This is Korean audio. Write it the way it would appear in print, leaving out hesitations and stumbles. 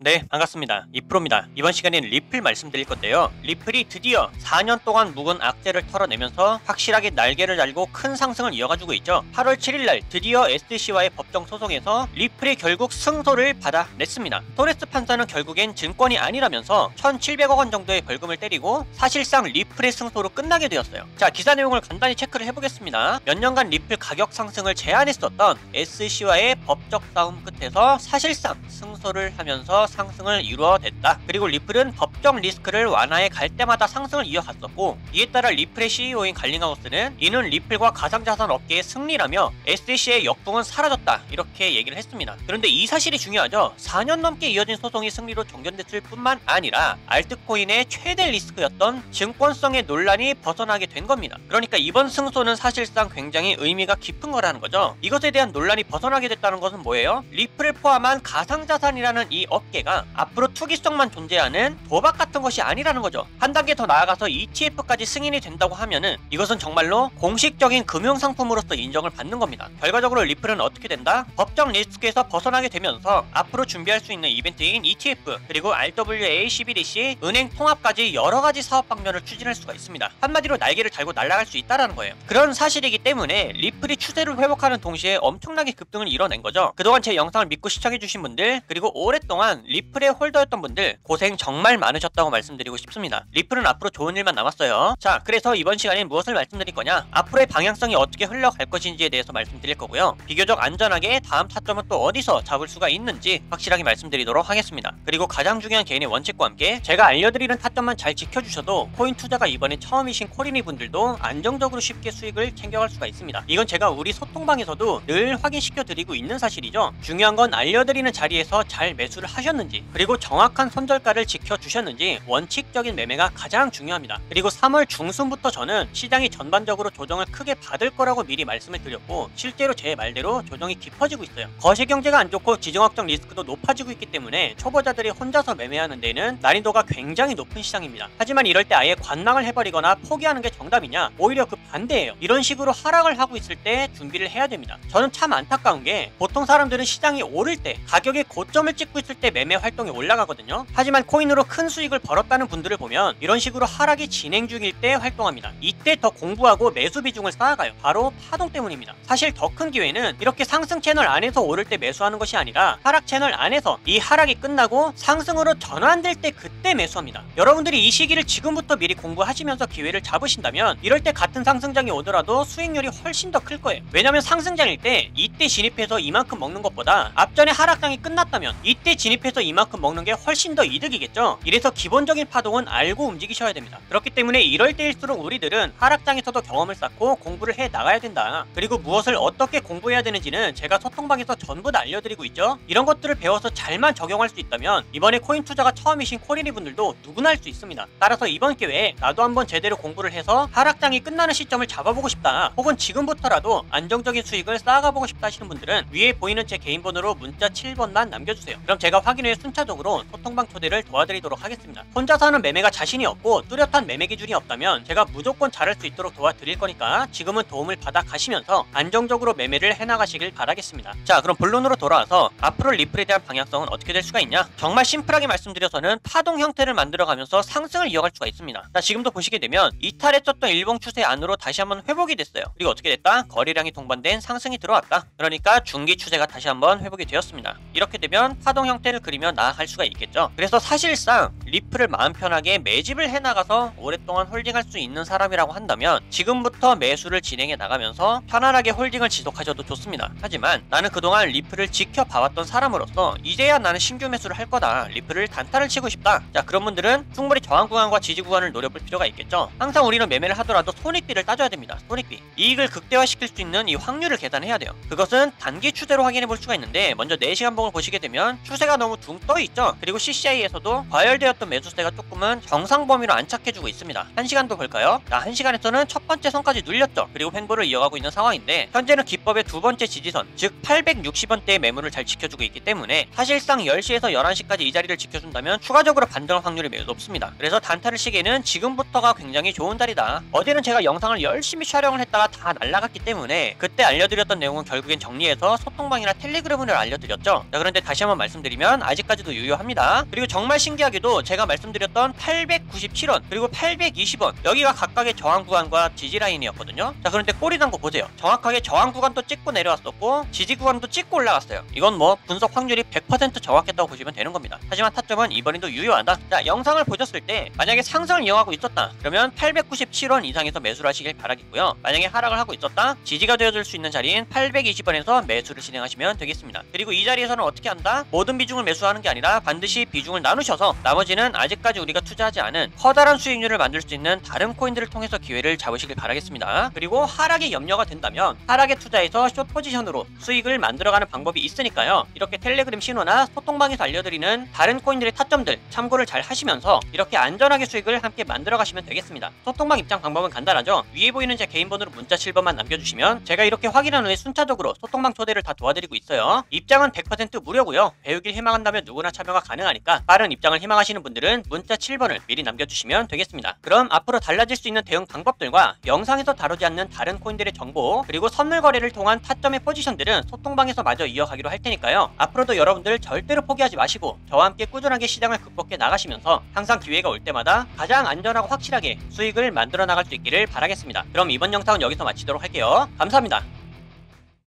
네, 반갑습니다. 이프로입니다. 이번 시간에는 리플 말씀드릴 건데요. 리플이 드디어 4년 동안 묵은 악재를 털어내면서 확실하게 날개를 달고 큰 상승을 이어가지고 있죠. 8월 7일날 드디어 SC와의 법정 소송에서 리플이 결국 승소를 받아냈습니다. 토레스 판사는 결국엔 증권이 아니라면서 1,700억 원 정도의 벌금을 때리고 사실상 리플의 승소로 끝나게 되었어요. 자, 기사 내용을 간단히 체크를 해보겠습니다. 몇 년간 리플 가격 상승을 제한했었던 SC와의 법적 싸움 끝에서 사실상 승소를 하면서 상승을 이루어냈다. 그리고 리플은 법적 리스크를 완화해 갈 때마다 상승을 이어갔었고, 이에 따라 리플의 CEO인 갈링하우스는 이는 리플과 가상자산 업계의 승리라며 SC의 역풍은 사라졌다, 이렇게 얘기를 했습니다. 그런데 이 사실이 중요하죠. 4년 넘게 이어진 소송이 승리로 종결됐을 뿐만 아니라 알트코인의 최대 리스크였던 증권성의 논란이 벗어나게 된 겁니다. 그러니까 이번 승소는 사실상 굉장히 의미가 깊은 거라는 거죠. 이것에 대한 논란이 벗어나게 됐다는 것은 뭐예요? 리플을 포함한 가상자산이라는 이 업계가 앞으로 투기성만 존재하는 도박 같은 것이 아니라는 거죠. 한 단계 더 나아가서 ETF까지 승인이 된다고 하면은 이것은 정말로 공식적인 금융상품으로서 인정을 받는 겁니다. 결과적으로 리플은 어떻게 된다? 법적 리스크에서 벗어나게 되면서 앞으로 준비할 수 있는 이벤트인 ETF, 그리고 RWA, CBDC, 은행 통합까지 여러가지 사업 방면을 추진할 수가 있습니다. 한마디로 날개를 달고 날아갈 수 있다는 거예요. 그런 사실이기 때문에 리플이 추세를 회복하는 동시에 엄청나게 급등을 이뤄낸 거죠. 그동안 제 영상을 믿고 시청해주신 분들, 그리고 오랫동안 리플의 홀더였던 분들 고생 정말 많으셨다고 말씀드리고 싶습니다. 리플은 앞으로 좋은 일만 남았어요. 자, 그래서 이번 시간에 무엇을 말씀드릴 거냐, 앞으로의 방향성이 어떻게 흘러갈 것인지에 대해서 말씀드릴 거고요. 비교적 안전하게 다음 타점은 또 어디서 잡을 수가 있는지 확실하게 말씀드리도록 하겠습니다. 그리고 가장 중요한 개인의 원칙과 함께 제가 알려드리는 타점만 잘 지켜주셔도 코인 투자가 이번에 처음이신 코리니 분들도 안정적으로 쉽게 수익을 챙겨갈 수가 있습니다. 이건 제가 우리 소통방에서도 늘 확인시켜 드리고 있는 사실이죠. 중요한 건 알려드리는 자리에서 잘 매수를 하셨는지, 그리고 정확한 손절가를 지켜주셨는지, 원칙적인 매매가 가장 중요합니다. 그리고 3월 중순부터 저는 시장이 전반적으로 조정을 크게 받을 거라고 미리 말씀을 드렸고, 실제로 제 말대로 조정이 깊어지고 있어요. 거시경제가 안 좋고 지정학적 리스크도 높아지고 있기 때문에 초보자들이 혼자서 매매하는 데는 난이도가 굉장히 높은 시장입니다. 하지만 이럴 때 아예 관망을 해버리거나 포기하는 게 정답이냐? 오히려 그 반대예요. 이런 식으로 하락을 하고 있을 때 준비를 해야 됩니다. 저는 참 안타까운 게, 보통 사람들은 시장이 오를 때, 가격의 고점을 찍고 있을 때 매매 활동이 올라가거든요. 하지만 코인으로 큰 수익을 벌었다는 분들을 보면 이런 식으로 하락이 진행 중일 때 활동합니다. 이때 더 공부하고 매수 비중을 쌓아가요. 바로 파동 때문입니다. 사실 더 큰 기회는 이렇게 상승 채널 안에서 오를 때 매수하는 것이 아니라 하락 채널 안에서 이 하락이 끝나고 상승으로 전환될 때 그때 매수합니다. 여러분들이 이 시기를 지금부터 미리 공부하시면서 기회를 잡으신다면 이럴 때 같은 상승장이 오더라도 수익률이 훨씬 더 클 거예요. 왜냐면 상승장일 때 이때 진입해서 이만큼 먹는 것보다 앞전에 하락장이 끝났다면 이때 진입해서 이만큼 먹는 게 훨씬 더 이득이겠죠. 이래서 기본적인 파동은 알고 움직이셔야 됩니다. 그렇기 때문에 이럴 때일수록 우리들은 하락장에서도 경험을 쌓고 공부를 해 나가야 된다. 그리고 무엇을 어떻게 공부해야 되는지는 제가 소통방에서 전부 다 알려드리고 있죠. 이런 것들을 배워서 잘만 적용할 수 있다면 이번에 코인 투자가 처음이신 코리니 분들도 누구나 할 수 있습니다. 따라서 이번 기회에 나도 한번 제대로 공부를 해서 하락장이 끝나는 시점을 잡아보고 싶다, 혹은 지금부터라도 안정적인 수익을 쌓아가보고 싶다 하시는 분들은 위에 보이는 제 개인 번호로 문자 7번만 남겨주세요. 그럼 제가 확인 후에 순차적으로 소통방 초대를 도와드리도록 하겠습니다. 혼자서 하는 매매가 자신이 없고 뚜렷한 매매 기준이 없다면 제가 무조건 잘할 수 있도록 도와드릴 거니까 지금은 도움을 받아 가시면서 안정적으로 매매를 해나가시길 바라겠습니다. 자, 그럼 본론으로 돌아와서 앞으로 리플에 대한 방향성은 어떻게 될 수가 있냐, 정말 심플하게 말씀드려서는 파동 형태를 만들어가면서 상승을 이어갈 수가 있습니다. 자, 지금도 보시게 되면 이탈했었던 일봉 추세 안으로 다시 한번 회복이 됐어요. 그리고 어떻게 됐다? 거래량이 동반된 상승이 들어왔다. 그러니까 중기 추세가 다시 한번 회복이 되었습니다. 이렇게 되면 파동 형태를 그리며 나아갈 수가 있겠죠. 그래서 사실상 리플을 마음 편하게 매집을 해나가서 오랫동안 홀딩할 수 있는 사람이라고 한다면 지금부터 매수를 진행해 나가면서 편안하게 홀딩을 지속하셔도 좋습니다. 하지만 나는 그동안 리플을 지켜봐왔던 사람으로서 이제야 나는 신규 매수를 할 거다, 리플을 단타를 치고 싶다. 자, 그런 분들은 충분히 저항 구간과 지지 구간을 노려볼 필요가 있겠죠. 항상 우리는 매매를 하더라도 손익비를 따져야 됩니다. 손익비, 이익을 극대화시킬 수 있는 이 확률을 계산해야 돼요. 그것은 단기 추세로 확인해 볼 수가 있는데, 먼저 4시간 봉을 보시게 되면 추세가 너무 둥 떠 있죠. 그리고 CCI에서도 과열되었던 매수 매수세가 조금은 정상 범위로 안착해주고 있습니다. 1시간도 볼까요? 자, 1시간에서는 첫 번째 선까지 눌렸죠. 그리고 횡보를 이어가고 있는 상황인데 현재는 기법의 두 번째 지지선, 즉 860원대의 매물을 잘 지켜주고 있기 때문에 사실상 10시에서 11시까지 이 자리를 지켜준다면 추가적으로 반등할 확률이 매우 높습니다. 그래서 단타를 시기에는 지금부터가 굉장히 좋은 자리다. 어제는 제가 영상을 열심히 촬영을 했다가 다 날라갔기 때문에 그때 알려드렸던 내용은 결국엔 정리해서 소통방이나 텔레그램을 알려드렸죠. 자, 그런데 다시 한번 말씀드리면 아직까지도 유효합니다. 그리고 정말 신기하게도 제가 말씀드렸던 897원 그리고 820원 여기가 각각의 저항 구간과 지지 라인이었거든요. 자, 그런데 꼬리 단거 보세요. 정확하게 저항 구간도 찍고 내려왔었고 지지 구간도 찍고 올라갔어요. 이건 뭐 분석 확률이 100% 정확했다고 보시면 되는 겁니다. 하지만 타점은 이번에도 유효하다. 자, 영상을 보셨을 때 만약에 상승을 이어가고 있었다 그러면 897원 이상에서 매수를 하시길 바라겠고요. 만약에 하락을 하고 있었다 지지가 되어줄 수 있는 자리인 820원에서 매수를 진행하시면 되겠습니다. 그리고 이 자리에서는 어떻게 한다? 모든 비중을 매수하는 게 아니라 반드시 비중을 나누셔서 나머지는 아직까지 우리가 투자하지 않은 커다란 수익률을 만들 수 있는 다른 코인들을 통해서 기회를 잡으시길 바라겠습니다. 그리고 하락에 염려가 된다면 하락에 투자해서 숏 포지션으로 수익을 만들어가는 방법이 있으니까요. 이렇게 텔레그램 신호나 소통방에서 알려드리는 다른 코인들의 타점들 참고를 잘 하시면서 이렇게 안전하게 수익을 함께 만들어 가시면 되겠습니다. 소통방 입장 방법은 간단하죠. 위에 보이는 제 개인 번호로 문자 7번만 남겨주시면 제가 이렇게 확인한 후에 순차적으로 소통방 초대를 다 도와드리고 있어요. 입장은 100% 무료고요. 배우길 희망한다면 누구나 참여가 가능하니까 빠른 입장을 희망하시는 분들은 문자 7번을 미리 남겨주시면 되겠습니다. 그럼 앞으로 달라질 수 있는 대응 방법들과 영상에서 다루지 않는 다른 코인들의 정보 그리고 선물 거래를 통한 타점의 포지션들은 소통방에서 마저 이어가기로 할 테니까요. 앞으로도 여러분들 절대로 포기하지 마시고 저와 함께 꾸준하게 시장을 극복해 나가시면서 항상 기회가 올 때마다 가장 안전하고 확실하게 수익을 만들어 나갈 수 있기를 바라겠습니다. 그럼 이번 영상은 여기서 마치도록 할게요. 감사합니다.